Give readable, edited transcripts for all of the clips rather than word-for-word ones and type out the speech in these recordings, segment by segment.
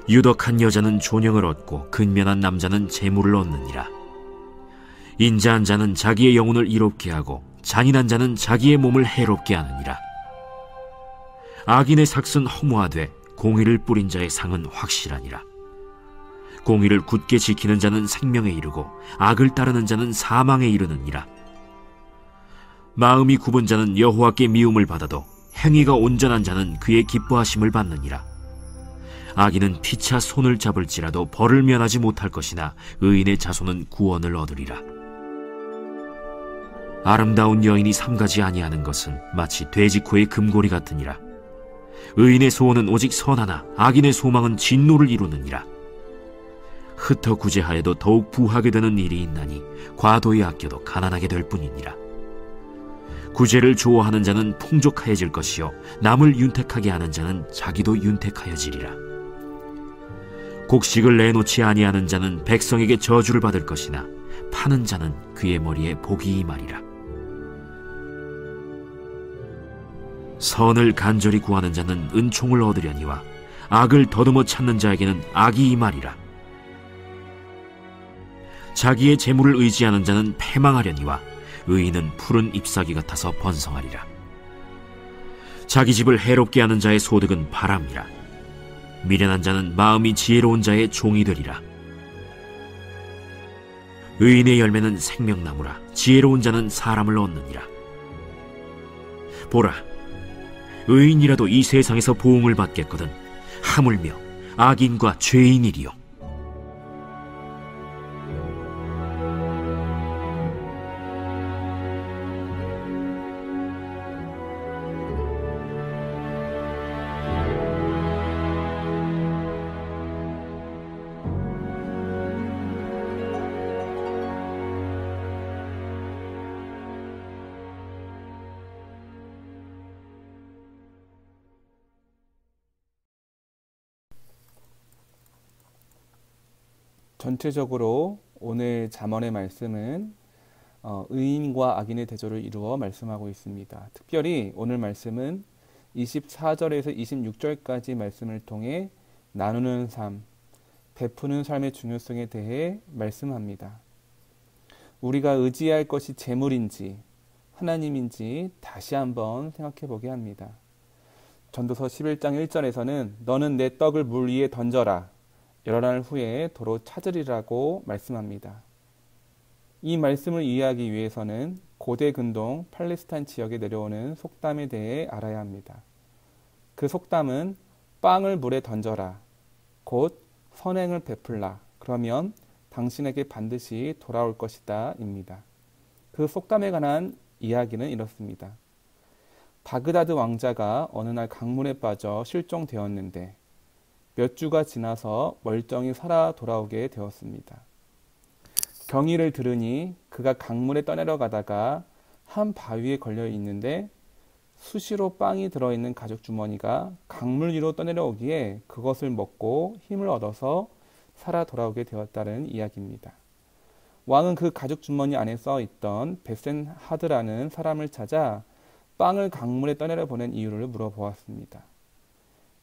유덕한 여자는 존영을 얻고 근면한 남자는 재물을 얻느니라. 인자한 자는 자기의 영혼을 이롭게 하고 잔인한 자는 자기의 몸을 해롭게 하느니라. 악인의 삭은 허무하되 공의를 뿌린 자의 상은 확실하니라. 공의를 굳게 지키는 자는 생명에 이르고 악을 따르는 자는 사망에 이르느니라. 마음이 굽은 자는 여호와께 미움을 받아도 행위가 온전한 자는 그의 기뻐하심을 받느니라. 악인은 피차 손을 잡을지라도 벌을 면하지 못할 것이나 의인의 자손은 구원을 얻으리라. 아름다운 여인이 삼가지 아니하는 것은 마치 돼지코의 금고리 같으니라. 의인의 소원은 오직 선하나 악인의 소망은 진노를 이루느니라. 흩어 구제하여도 더욱 부하게 되는 일이 있나니 과도히 아껴도 가난하게 될 뿐이니라. 구제를 좋아하는 자는 풍족하여질 것이요 남을 윤택하게 하는 자는 자기도 윤택하여지리라. 곡식을 내놓지 아니하는 자는 백성에게 저주를 받을 것이나 파는 자는 그의 머리에 복이 임하리라. 선을 간절히 구하는 자는 은총을 얻으려니와 악을 더듬어 찾는 자에게는 악이 임하리라. 자기의 재물을 의지하는 자는 패망하려니와 의인은 푸른 잎사귀 같아서 번성하리라. 자기 집을 해롭게 하는 자의 소득은 바람이라. 미련한 자는 마음이 지혜로운 자의 종이 되리라. 의인의 열매는 생명나무라. 지혜로운 자는 사람을 얻느니라. 보라, 의인이라도 이 세상에서 보응을 받겠거든 하물며 악인과 죄인이리요. 전체적으로 오늘 잠언의 말씀은 의인과 악인의 대조를 이루어 말씀하고 있습니다. 특별히 오늘 말씀은 24절에서 26절까지 말씀을 통해 나누는 삶, 베푸는 삶의 중요성에 대해 말씀합니다. 우리가 의지할 것이 재물인지 하나님인지 다시 한번 생각해 보게 합니다. 전도서 11장 1절에서는 너는 내 떡을 물 위에 던져라. 여러 날 후에 도로 찾으리라고 말씀합니다. 이 말씀을 이해하기 위해서는 고대 근동 팔레스타인 지역에 내려오는 속담에 대해 알아야 합니다. 그 속담은 빵을 물에 던져라, 곧 선행을 베풀라, 그러면 당신에게 반드시 돌아올 것이다 입니다. 그 속담에 관한 이야기는 이렇습니다. 바그다드 왕자가 어느 날 강물에 빠져 실종되었는데 몇 주가 지나서 멀쩡히 살아 돌아오게 되었습니다. 경위를 들으니 그가 강물에 떠내려가다가 한 바위에 걸려 있는데 수시로 빵이 들어있는 가죽 주머니가 강물 위로 떠내려오기에 그것을 먹고 힘을 얻어서 살아 돌아오게 되었다는 이야기입니다. 왕은 그 가죽 주머니 안에 써 있던 베센하드라는 사람을 찾아 빵을 강물에 떠내려 보낸 이유를 물어보았습니다.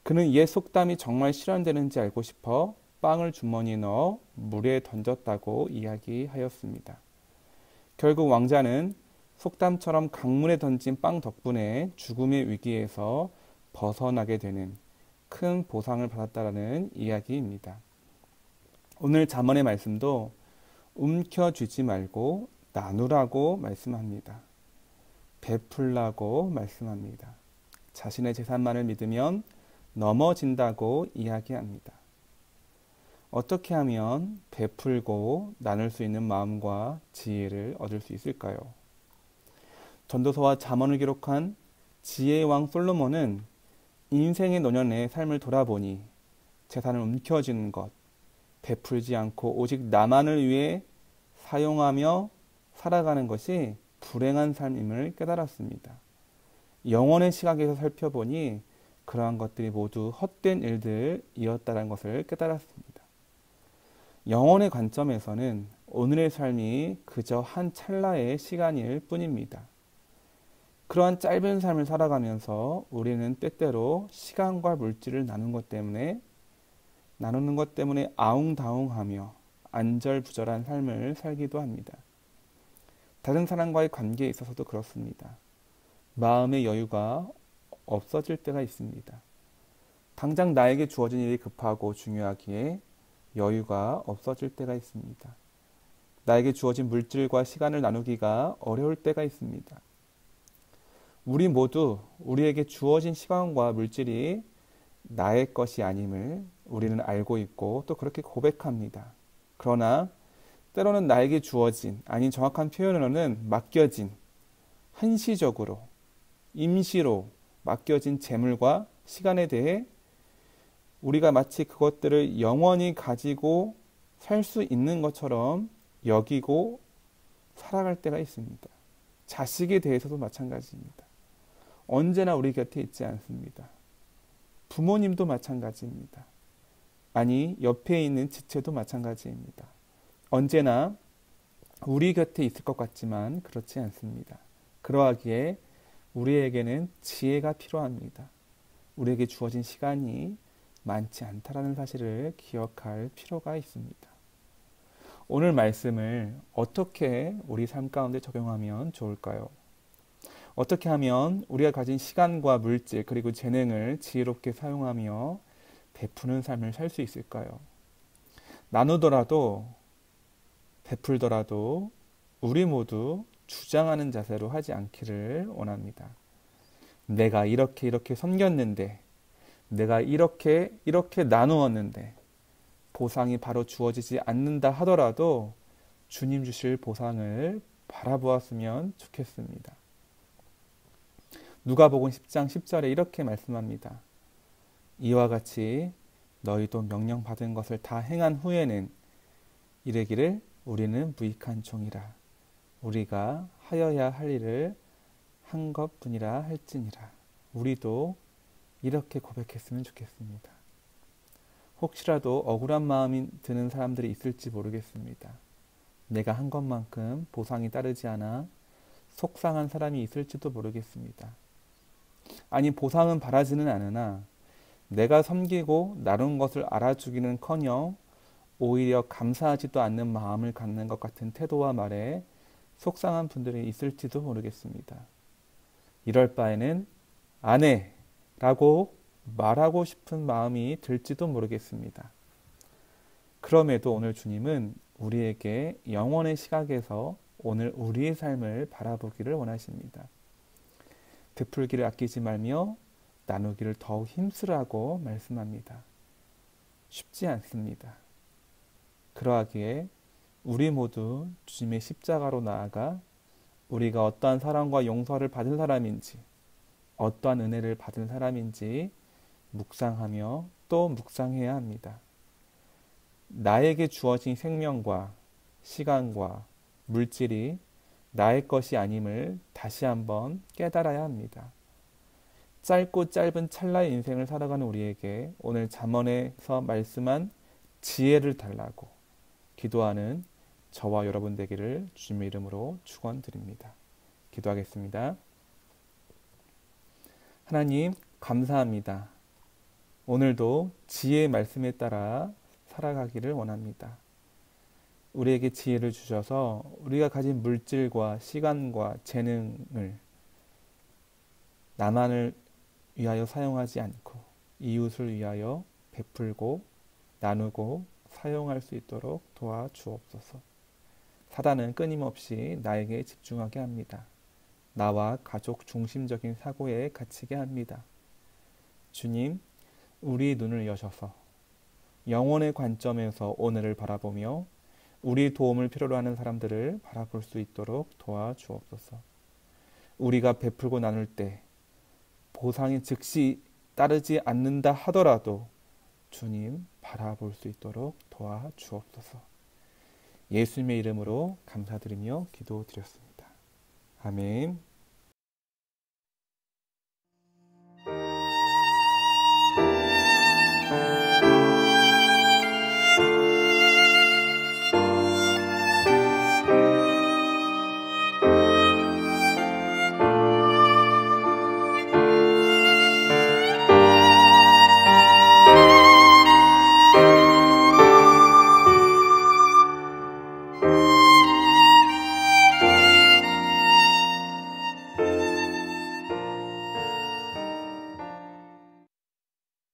그는 옛 속담이 정말 실현되는지 알고 싶어 빵을 주머니에 넣어 물에 던졌다고 이야기하였습니다. 결국 왕자는 속담처럼 강물에 던진 빵 덕분에 죽음의 위기에서 벗어나게 되는 큰 보상을 받았다는 이야기입니다. 오늘 잠언의 말씀도 움켜쥐지 말고 나누라고 말씀합니다. 베풀라고 말씀합니다. 자신의 재산만을 믿으면 넘어진다고 이야기합니다. 어떻게 하면 베풀고 나눌 수 있는 마음과 지혜를 얻을 수 있을까요? 전도서와 잠언을 기록한 지혜의 왕 솔로몬은 인생의 노년의 삶을 돌아보니 재산을 움켜쥐는 것, 베풀지 않고 오직 나만을 위해 사용하며 살아가는 것이 불행한 삶임을 깨달았습니다. 영혼의 시각에서 살펴보니 그러한 것들이 모두 헛된 일들이었다는 것을 깨달았습니다. 영혼의 관점에서는 오늘의 삶이 그저 한 찰나의 시간일 뿐입니다. 그러한 짧은 삶을 살아가면서 우리는 때때로 시간과 물질을 나눈 것 때문에 나누는 것 때문에 아웅다웅하며 안절부절한 삶을 살기도 합니다. 다른 사람과의 관계에 있어서도 그렇습니다. 마음의 여유가 없어질 때가 있습니다. 당장 나에게 주어진 일이 급하고 중요하기에 여유가 없어질 때가 있습니다. 나에게 주어진 물질과 시간을 나누기가 어려울 때가 있습니다. 우리 모두 우리에게 주어진 시간과 물질이 나의 것이 아님을 우리는 알고 있고 또 그렇게 고백합니다. 그러나 때로는 나에게 주어진, 아니 정확한 표현으로는 맡겨진, 한시적으로, 임시로 맡겨진 재물과 시간에 대해 우리가 마치 그것들을 영원히 가지고 살 수 있는 것처럼 여기고 살아갈 때가 있습니다. 자식에 대해서도 마찬가지입니다. 언제나 우리 곁에 있지 않습니다. 부모님도 마찬가지입니다. 아니, 옆에 있는 지체도 마찬가지입니다. 언제나 우리 곁에 있을 것 같지만 그렇지 않습니다. 그러하기에 우리에게는 지혜가 필요합니다. 우리에게 주어진 시간이 많지 않다라는 사실을 기억할 필요가 있습니다. 오늘 말씀을 어떻게 우리 삶 가운데 적용하면 좋을까요? 어떻게 하면 우리가 가진 시간과 물질 그리고 재능을 지혜롭게 사용하며 베푸는 삶을 살 수 있을까요? 나누더라도 베풀더라도 우리 모두 주장하는 자세로 하지 않기를 원합니다. 내가 이렇게 섬겼는데, 내가 이렇게 나누었는데 보상이 바로 주어지지 않는다 하더라도 주님 주실 보상을 바라보았으면 좋겠습니다. 누가복음 10장 10절에 이렇게 말씀합니다. 이와 같이 너희도 명령받은 것을 다 행한 후에는 이르기를 우리는 무익한 종이라. 우리가 하여야 할 일을 한 것뿐이라 할지니라. 우리도 이렇게 고백했으면 좋겠습니다. 혹시라도 억울한 마음이 드는 사람들이 있을지 모르겠습니다. 내가 한 것만큼 보상이 따르지 않아 속상한 사람이 있을지도 모르겠습니다. 아니, 보상은 바라지는 않으나 내가 섬기고 나눈 것을 알아주기는커녕 오히려 감사하지도 않는 마음을 갖는 것 같은 태도와 말에 속상한 분들이 있을지도 모르겠습니다. 이럴 바에는 안 해 라고 말하고 싶은 마음이 들지도 모르겠습니다. 그럼에도 오늘 주님은 우리에게 영원의 시각에서 오늘 우리의 삶을 바라보기를 원하십니다. 베풀기를 아끼지 말며 나누기를 더욱 힘쓰라고 말씀합니다. 쉽지 않습니다. 그러하기에 우리 모두 주님의 십자가로 나아가 우리가 어떠한 사랑과 용서를 받은 사람인지, 어떠한 은혜를 받은 사람인지 묵상하며 또 묵상해야 합니다. 나에게 주어진 생명과 시간과 물질이 나의 것이 아님을 다시 한번 깨달아야 합니다. 짧고 짧은 찰나의 인생을 살아가는 우리에게 오늘 잠언에서 말씀한 지혜를 달라고 기도하는 저와 여러분 되기를 주님의 이름으로 축원드립니다. 기도하겠습니다. 하나님, 감사합니다. 오늘도 지혜의 말씀에 따라 살아가기를 원합니다. 우리에게 지혜를 주셔서 우리가 가진 물질과 시간과 재능을 나만을 위하여 사용하지 않고 이웃을 위하여 베풀고 나누고 사용할 수 있도록 도와주옵소서. 사단은 끊임없이 나에게 집중하게 합니다. 나와 가족 중심적인 사고에 갇히게 합니다. 주님, 우리 눈을 여셔서 영혼의 관점에서 오늘을 바라보며 우리 도움을 필요로 하는 사람들을 바라볼 수 있도록 도와주옵소서. 우리가 베풀고 나눌 때 보상이 즉시 따르지 않는다 하더라도 주님 바라볼 수 있도록 도와주옵소서. 예수님의 이름으로 감사드리며 기도드렸습니다. 아멘.